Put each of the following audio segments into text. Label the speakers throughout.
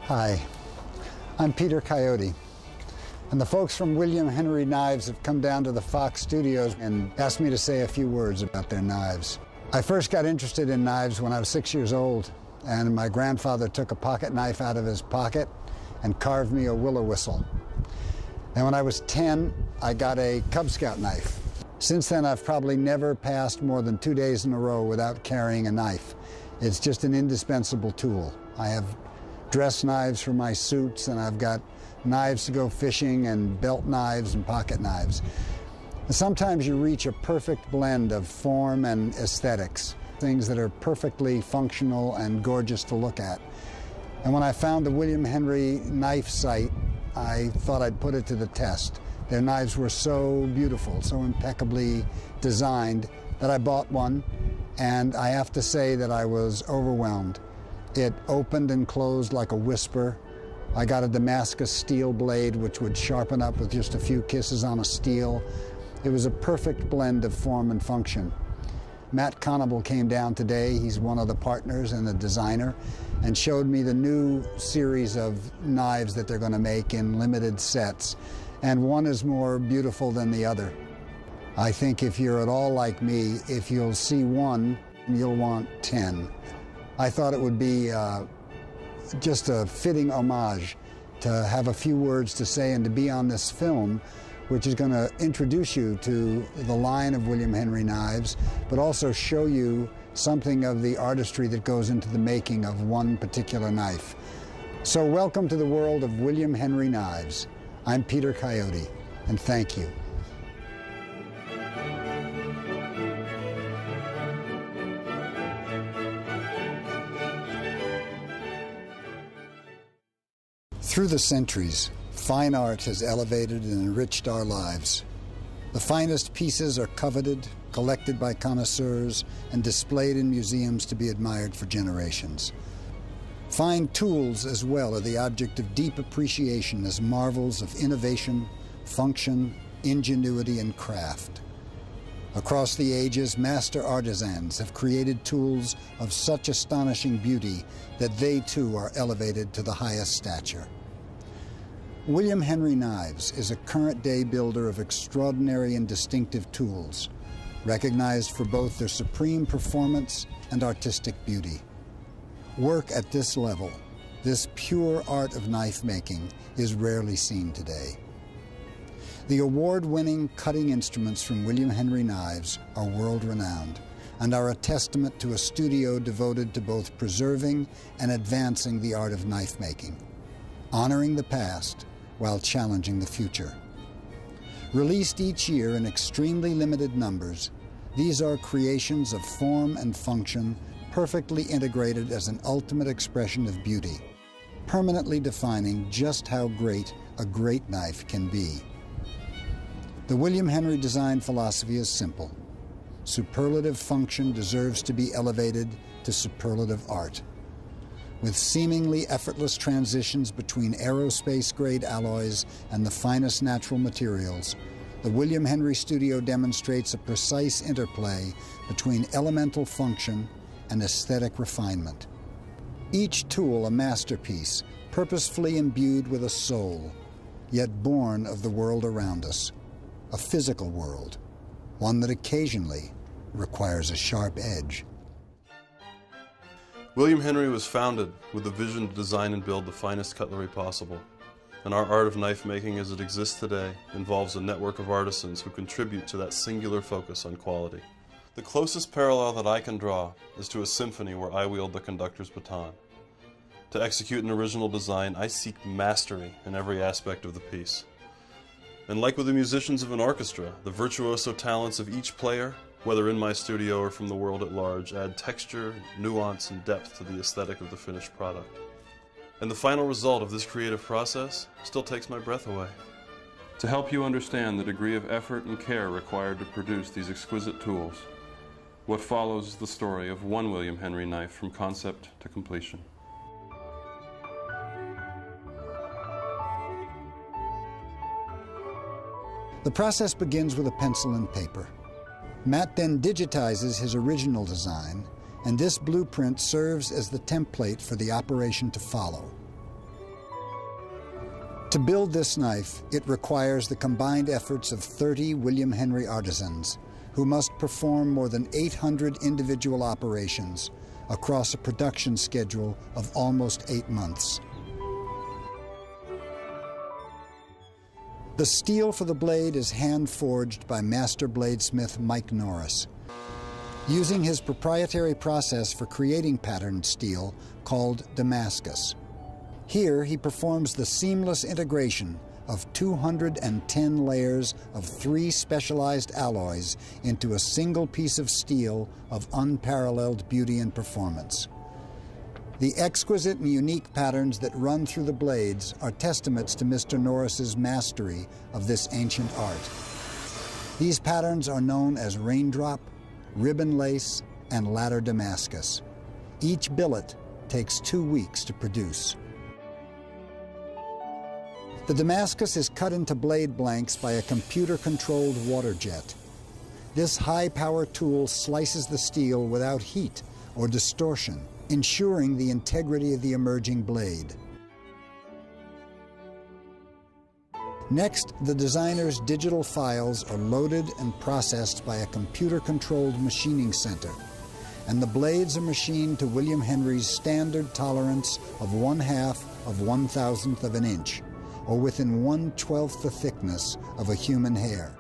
Speaker 1: Hi, I'm Peter Coyote, and the folks from William Henry Knives have come down to the Fox studios and asked me to say a few words about their knives. I first got interested in knives when I was 6 years old, and my grandfather took a pocket knife out of his pocket and carved me a willow whistle. And when I was 10, I got a Cub Scout knife. Since then, I've probably never passed more than 2 days in a row without carrying a knife. It's just an indispensable tool. I have dress knives for my suits, and I've got knives to go fishing, and belt knives and pocket knives. And sometimes you reach a perfect blend of form and aesthetics, things that are perfectly functional and gorgeous to look at. And when I found the William Henry knife site, I thought I'd put it to the test. Their knives were so beautiful, so impeccably designed, that I bought one, and I have to say that I was overwhelmed. It opened and closed like a whisper. I got a Damascus steel blade which would sharpen up with just a few kisses on a steel. It was a perfect blend of form and function. Matt Conable came down today. He's one of the partners and the designer, and showed me the new series of knives that they're going to make in limited sets. And one is more beautiful than the other. I think if you're at all like me, if you'll see one, you'll want 10. I thought it would be just a fitting homage to have a few words to say and to be on this film, which is going to introduce you to the line of William Henry knives, but also show you something of the artistry that goes into the making of one particular knife. So welcome to the world of William Henry knives. I'm Peter Coyote, and thank you. Through the centuries, fine art has elevated and enriched our lives. The finest pieces are coveted, collected by connoisseurs, and displayed in museums to be admired for generations. Fine tools as well are the object of deep appreciation as marvels of innovation, function, ingenuity, and craft. Across the ages, master artisans have created tools of such astonishing beauty that they too are elevated to the highest stature. William Henry Knives is a current-day builder of extraordinary and distinctive tools, recognized for both their supreme performance and artistic beauty. Work at this level, this pure art of knife making, is rarely seen today. The award-winning cutting instruments from William Henry Knives are world-renowned and are a testament to a studio devoted to both preserving and advancing the art of knife making, honoring the past while challenging the future. Released each year in extremely limited numbers, these are creations of form and function perfectly integrated as an ultimate expression of beauty, permanently defining just how great a great knife can be. The William Henry design philosophy is simple. Superlative function deserves to be elevated to superlative art. With seemingly effortless transitions between aerospace-grade alloys and the finest natural materials, the William Henry Studio demonstrates a precise interplay between elemental function and aesthetic refinement. Each tool a masterpiece, purposefully imbued with a soul, yet born of the world around us, a physical world, one that occasionally requires a sharp edge.
Speaker 2: William Henry was founded with the vision to design and build the finest cutlery possible. And our art of knife making as it exists today involves a network of artisans who contribute to that singular focus on quality. The closest parallel that I can draw is to a symphony where I wield the conductor's baton. To execute an original design, I seek mastery in every aspect of the piece. And like with the musicians of an orchestra, the virtuoso talents of each player, whether in my studio or from the world at large, add texture, nuance, and depth to the aesthetic of the finished product. And the final result of this creative process still takes my breath away. To help you understand the degree of effort and care required to produce these exquisite tools, what follows is the story of one William Henry knife from concept to completion.
Speaker 1: The process begins with a pencil and paper. Matt then digitizes his original design, and this blueprint serves as the template for the operation to follow. To build this knife, it requires the combined efforts of 30 William Henry artisans, who must perform more than 800 individual operations across a production schedule of almost 8 months. The steel for the blade is hand-forged by master bladesmith Mike Norris, using his proprietary process for creating patterned steel called Damascus. Here, he performs the seamless integration of 210 layers of 3 specialized alloys into a single piece of steel of unparalleled beauty and performance. The exquisite and unique patterns that run through the blades are testaments to Mr. Norris's mastery of this ancient art. These patterns are known as raindrop, ribbon lace, and ladder Damascus. Each billet takes 2 weeks to produce. The Damascus is cut into blade blanks by a computer-controlled water jet. This high-power tool slices the steel without heat or distortion, ensuring the integrity of the emerging blade. Next, the designer's digital files are loaded and processed by a computer-controlled machining center, and the blades are machined to William Henry's standard tolerance of 1/2 of 1,000th of an inch, or within 1/12th the thickness of a human hair.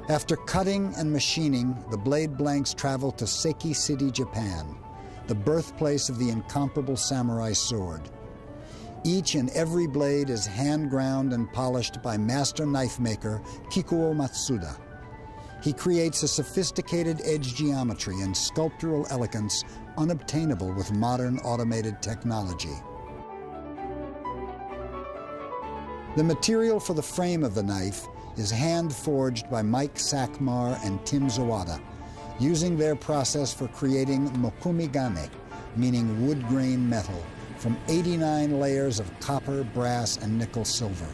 Speaker 1: After cutting and machining, the blade blanks travel to Seki City, Japan, the birthplace of the incomparable samurai sword. Each and every blade is hand-ground and polished by master knife maker Kikuo Matsuda. He creates a sophisticated edge geometry and sculptural elegance unobtainable with modern automated technology. The material for the frame of the knife is hand-forged by Mike Sakmar and Tim Zawada, using their process for creating mokumigane, meaning wood grain metal, from 89 layers of copper, brass, and nickel silver.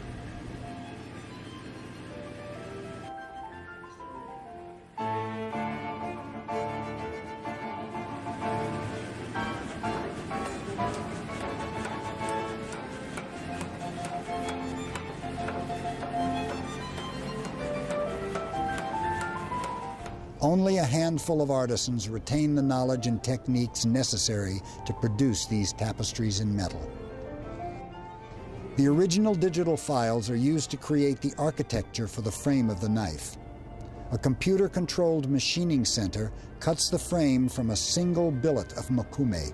Speaker 1: Only a handful of artisans retain the knowledge and techniques necessary to produce these tapestries in metal. The original digital files are used to create the architecture for the frame of the knife. A computer-controlled machining center cuts the frame from a single billet of mokume.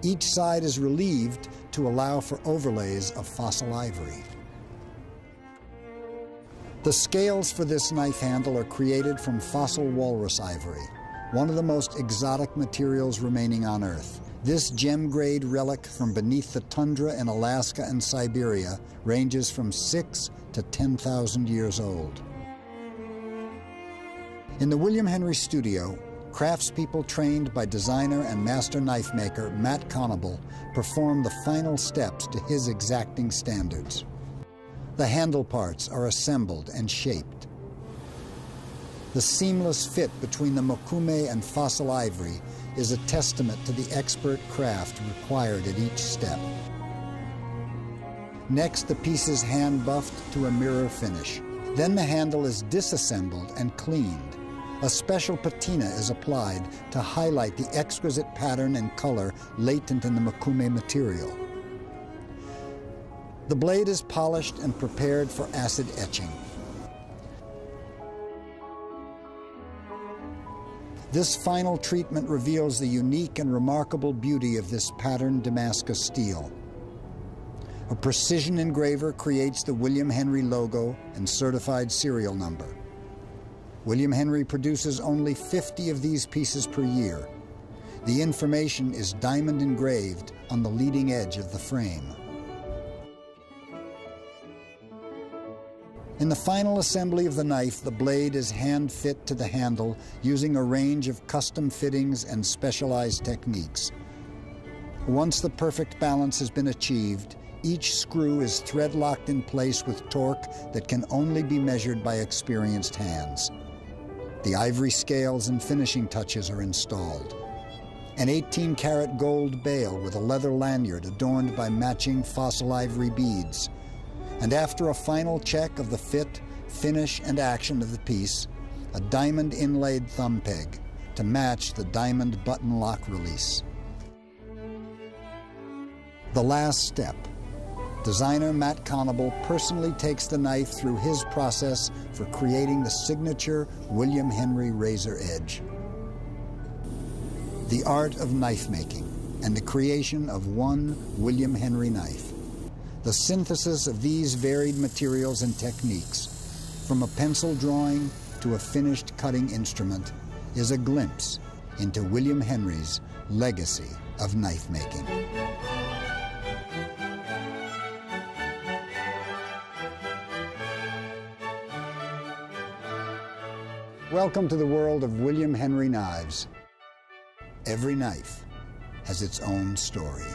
Speaker 1: Each side is relieved to allow for overlays of fossil ivory. The scales for this knife handle are created from fossil walrus ivory, one of the most exotic materials remaining on Earth. This gem-grade relic from beneath the tundra in Alaska and Siberia ranges from 6 to 10,000 years old. In the William Henry studio, craftspeople trained by designer and master knife maker Matt Conable perform the final steps to his exacting standards. The handle parts are assembled and shaped. The seamless fit between the mokume and fossil ivory is a testament to the expert craft required at each step. Next, the piece is hand-buffed to a mirror finish. Then the handle is disassembled and cleaned. A special patina is applied to highlight the exquisite pattern and color latent in the mokume material. The blade is polished and prepared for acid etching. This final treatment reveals the unique and remarkable beauty of this patterned Damascus steel. A precision engraver creates the William Henry logo and certified serial number. William Henry produces only 50 of these pieces per year. The information is diamond engraved on the leading edge of the frame. In the final assembly of the knife, the blade is hand-fit to the handle using a range of custom fittings and specialized techniques. Once the perfect balance has been achieved, each screw is thread-locked in place with torque that can only be measured by experienced hands. The ivory scales and finishing touches are installed. An 18-karat gold bail with a leather lanyard adorned by matching fossil ivory beads. And after a final check of the fit, finish, and action of the piece, a diamond inlaid thumb peg to match the diamond button lock release. The last step. Designer Matt Conable personally takes the knife through his process for creating the signature William Henry razor edge. The art of knife making and the creation of one William Henry knife. The synthesis of these varied materials and techniques, from a pencil drawing to a finished cutting instrument, is a glimpse into William Henry's legacy of knife making. Welcome to the world of William Henry knives. Every knife has its own story.